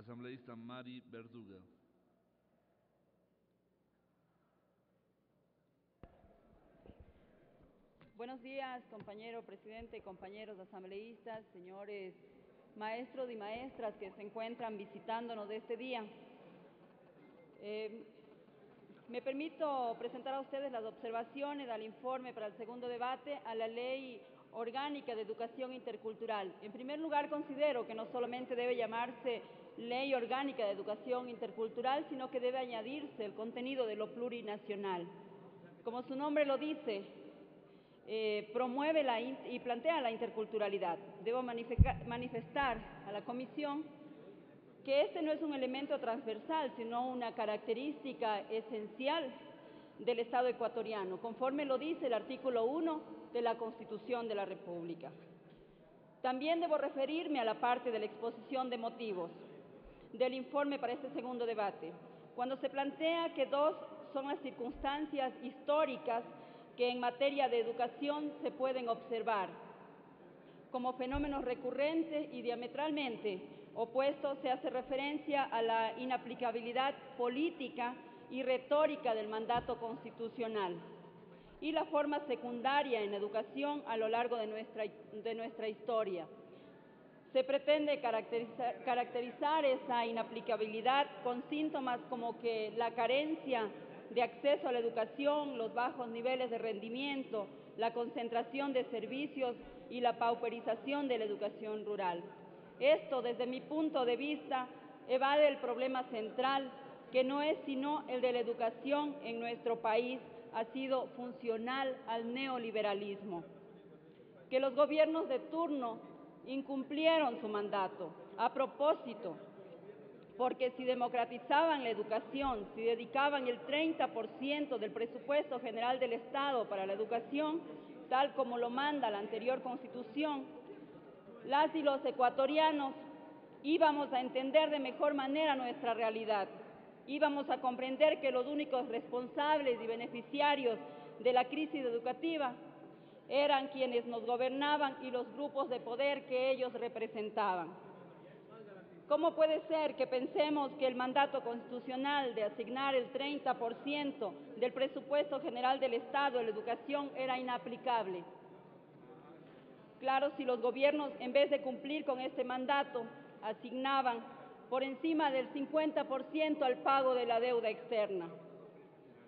Asambleísta Mari Verduga. Buenos días, compañero presidente, compañeros asambleístas, señores maestros y maestras que se encuentran visitándonos este día. Me permito presentar a ustedes las observaciones al informe para el segundo debate a la Ley Orgánica de Educación Intercultural. En primer lugar, considero que no solamente debe llamarse Ley Orgánica de Educación Intercultural, sino que debe añadirse el contenido de lo plurinacional. Como su nombre lo dice, promueve y plantea la interculturalidad. Debo manifestar a la Comisión que este no es un elemento transversal, sino una característica esencial del Estado ecuatoriano, conforme lo dice el artículo 1 de la Constitución de la República. También debo referirme a la parte de la exposición de motivos del informe para este segundo debate, cuando se plantea que dos son las circunstancias históricas que en materia de educación se pueden observar como fenómenos recurrentes y diametralmente opuestos. Se hace referencia a la inaplicabilidad política y retórica del mandato constitucional y la forma secundaria en educación a lo largo de nuestra historia. Se pretende caracterizar esa inaplicabilidad con síntomas como que la carencia de acceso a la educación, los bajos niveles de rendimiento, la concentración de servicios y la pauperización de la educación rural. Esto, desde mi punto de vista, evade el problema central, que no es sino el de la educación en nuestro país ha sido funcional al neoliberalismo, que los gobiernos de turno incumplieron su mandato a propósito, porque si democratizaban la educación, si dedicaban el 30% del presupuesto general del Estado para la educación, tal como lo manda la anterior Constitución, las y los ecuatorianos íbamos a entender de mejor manera nuestra realidad. Íbamos a comprender que los únicos responsables y beneficiarios de la crisis educativa eran quienes nos gobernaban y los grupos de poder que ellos representaban. ¿Cómo puede ser que pensemos que el mandato constitucional de asignar el 30% del presupuesto general del Estado a la educación era inaplicable? Claro, si los gobiernos, en vez de cumplir con este mandato, asignaban por encima del 50% al pago de la deuda externa,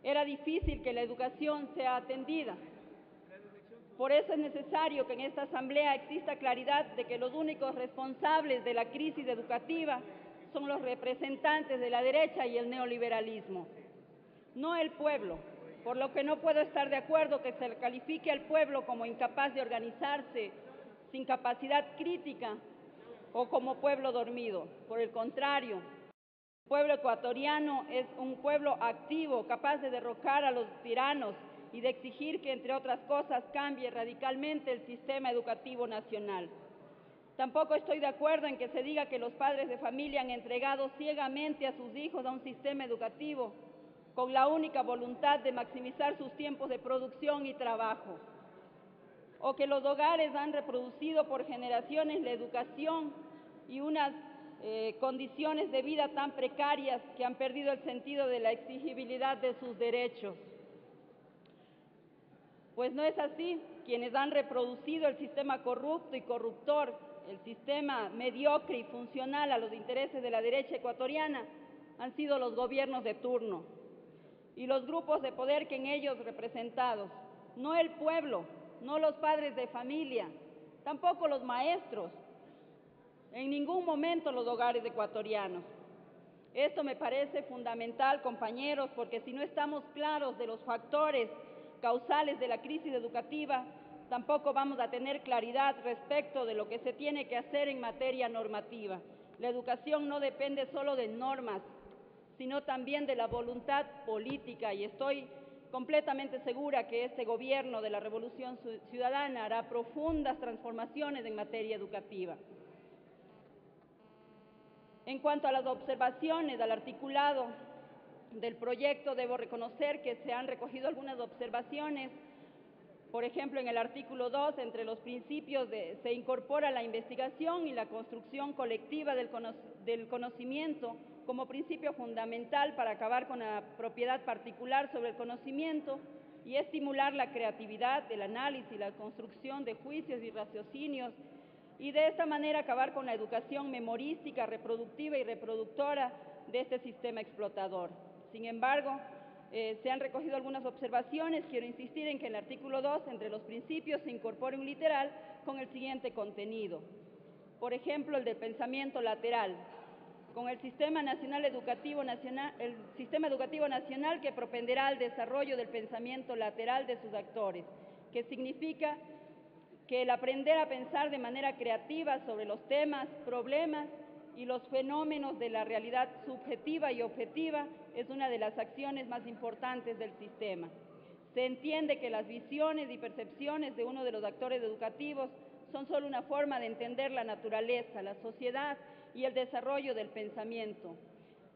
era difícil que la educación sea atendida. Por eso es necesario que en esta Asamblea exista claridad de que los únicos responsables de la crisis educativa son los representantes de la derecha y el neoliberalismo, no el pueblo, por lo que no puedo estar de acuerdo que se califique al pueblo como incapaz de organizarse, sin capacidad crítica o como pueblo dormido. Por el contrario, el pueblo ecuatoriano es un pueblo activo, capaz de derrocar a los tiranos y de exigir que, entre otras cosas, cambie radicalmente el sistema educativo nacional. Tampoco estoy de acuerdo en que se diga que los padres de familia han entregado ciegamente a sus hijos a un sistema educativo con la única voluntad de maximizar sus tiempos de producción y trabajo, o que los hogares han reproducido por generaciones la educación y unas condiciones de vida tan precarias que han perdido el sentido de la exigibilidad de sus derechos. Pues no es así. Quienes han reproducido el sistema corrupto y corruptor, el sistema mediocre y funcional a los intereses de la derecha ecuatoriana, han sido los gobiernos de turno y los grupos de poder que en ellos representados, no el pueblo, no los padres de familia, tampoco los maestros, en ningún momento los hogares ecuatorianos. Esto me parece fundamental, compañeros, porque si no estamos claros de los factores causales de la crisis educativa, tampoco vamos a tener claridad respecto de lo que se tiene que hacer en materia normativa. La educación no depende solo de normas, sino también de la voluntad política, y estoy completamente segura que este gobierno de la Revolución Ciudadana hará profundas transformaciones en materia educativa. En cuanto a las observaciones al articulado del proyecto, debo reconocer que se han recogido algunas observaciones Por ejemplo, en el artículo 2, entre los principios se incorpora la investigación y la construcción colectiva del conocimiento como principio fundamental para acabar con la propiedad particular sobre el conocimiento y estimular la creatividad, el análisis, la construcción de juicios y raciocinios, y de esta manera acabar con la educación memorística, reproductiva y reproductora de este sistema explotador. Sin embargo, se han recogido algunas observaciones. Quiero insistir en que en el artículo 2, entre los principios, se incorpore un literal con el siguiente contenido. Por ejemplo, el del pensamiento lateral, con el sistema educativo nacional que propenderá al desarrollo del pensamiento lateral de sus actores, que significa que el aprender a pensar de manera creativa sobre los temas, problemas y los fenómenos de la realidad subjetiva y objetiva es una de las acciones más importantes del sistema. Se entiende que las visiones y percepciones de uno de los actores educativos son solo una forma de entender la naturaleza, la sociedad y el desarrollo del pensamiento,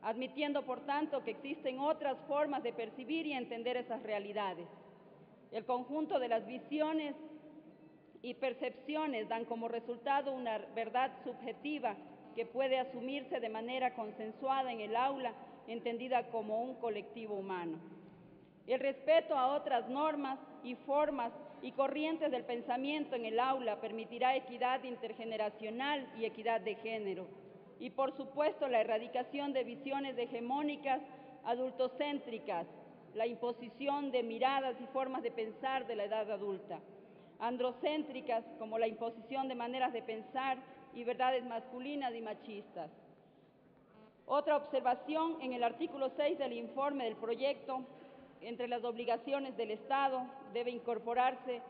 admitiendo, por tanto, que existen otras formas de percibir y entender esas realidades. El conjunto de las visiones y percepciones dan como resultado una verdad subjetiva que puede asumirse de manera consensuada en el aula, entendida como un colectivo humano. El respeto a otras normas y formas y corrientes del pensamiento en el aula permitirá equidad intergeneracional y equidad de género. Y, por supuesto, la erradicación de visiones hegemónicas, adultocéntricas, la imposición de miradas y formas de pensar de la edad adulta, androcéntricas, como la imposición de maneras de pensar y verdades masculinas y machistas. Otra observación: en el artículo 6 del informe del proyecto, entre las obligaciones del Estado debe incorporarse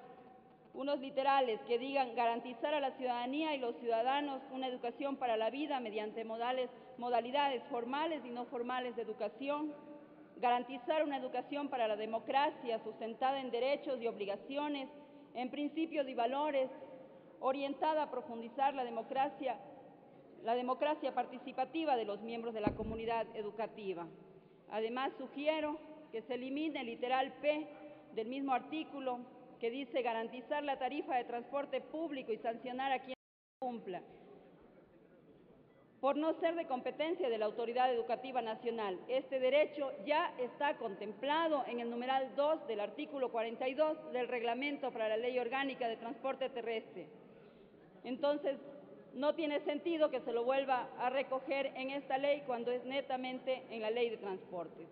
unos literales que digan: garantizar a la ciudadanía y los ciudadanos una educación para la vida mediante modalidades formales y no formales de educación, garantizar una educación para la democracia sustentada en derechos y obligaciones, en principios y valores, orientada a profundizar la democracia participativa de los miembros de la comunidad educativa. Además, sugiero que se elimine el literal P del mismo artículo, que dice: garantizar la tarifa de transporte público y sancionar a quien no cumpla, por no ser de competencia de la Autoridad Educativa Nacional. Este derecho ya está contemplado en el numeral 2 del artículo 42 del Reglamento para la Ley Orgánica de Transporte Terrestre. Entonces, no tiene sentido que se lo vuelva a recoger en esta ley cuando es netamente en la Ley de Transportes.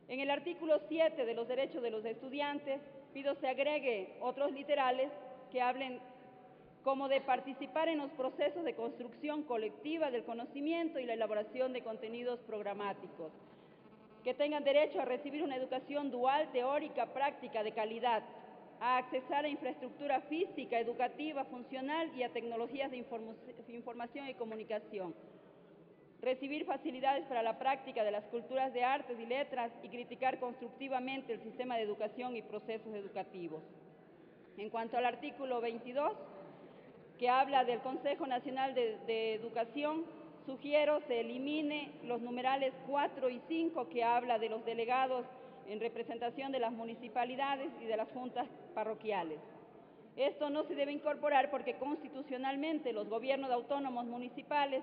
En el artículo 7 de los derechos de los estudiantes, pido se agregue otros literales que hablen como de participar en los procesos de construcción colectiva del conocimiento y la elaboración de contenidos programáticos, que tengan derecho a recibir una educación dual, teórica, práctica, de calidad, a accesar a infraestructura física, educativa, funcional y a tecnologías de información y comunicación, recibir facilidades para la práctica de las culturas de artes y letras y criticar constructivamente el sistema de educación y procesos educativos. En cuanto al artículo 22, que habla del Consejo Nacional de Educación, sugiero se elimine los numerales 4 y 5, que habla de los delegados en representación de las municipalidades y de las juntas parroquiales. Esto no se debe incorporar porque constitucionalmente los gobiernos autónomos municipales,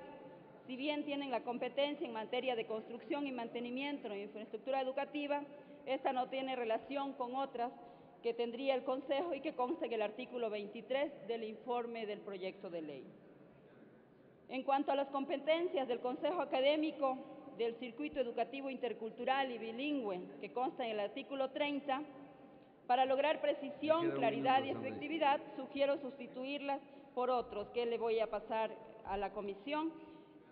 si bien tienen la competencia en materia de construcción y mantenimiento de infraestructura educativa, esta no tiene relación con otras que tendría el Consejo y que consta en el artículo 23 del informe del proyecto de ley. En cuanto a las competencias del Consejo Académico del Circuito Educativo Intercultural y Bilingüe, que consta en el artículo 30, para lograr precisión, claridad y efectividad, sugiero sustituirlas por otros que le voy a pasar a la comisión,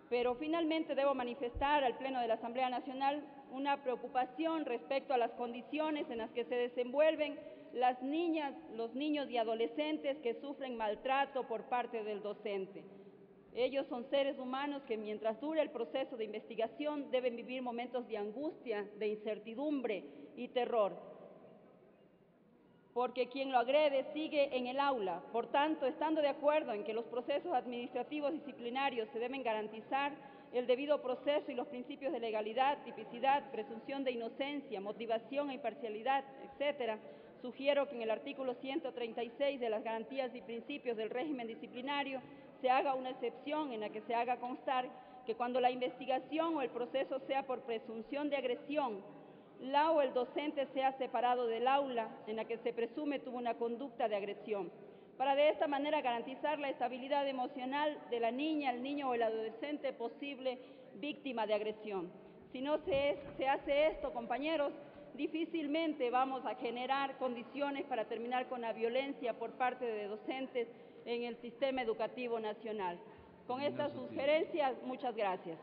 pero finalmente debo manifestar al Pleno de la Asamblea Nacional una preocupación respecto a las condiciones en las que se desenvuelven las niñas, los niños y adolescentes que sufren maltrato por parte del docente. Ellos son seres humanos que, mientras dure el proceso de investigación, deben vivir momentos de angustia, de incertidumbre y terror, porque quien lo agrede sigue en el aula. Por tanto, estando de acuerdo en que los procesos administrativos disciplinarios se deben garantizar el debido proceso y los principios de legalidad, tipicidad, presunción de inocencia, motivación e imparcialidad, etc., sugiero que en el artículo 136 de las garantías y principios del régimen disciplinario se haga una excepción en la que se haga constar que cuando la investigación o el proceso sea por presunción de agresión, la o el docente sea separado del aula en la que se presume tuvo una conducta de agresión, para de esta manera garantizar la estabilidad emocional de la niña, el niño o el adolescente posible víctima de agresión. Si no se hace esto, compañeros, difícilmente vamos a generar condiciones para terminar con la violencia por parte de docentes en el sistema educativo nacional. Con estas sugerencias, muchas gracias.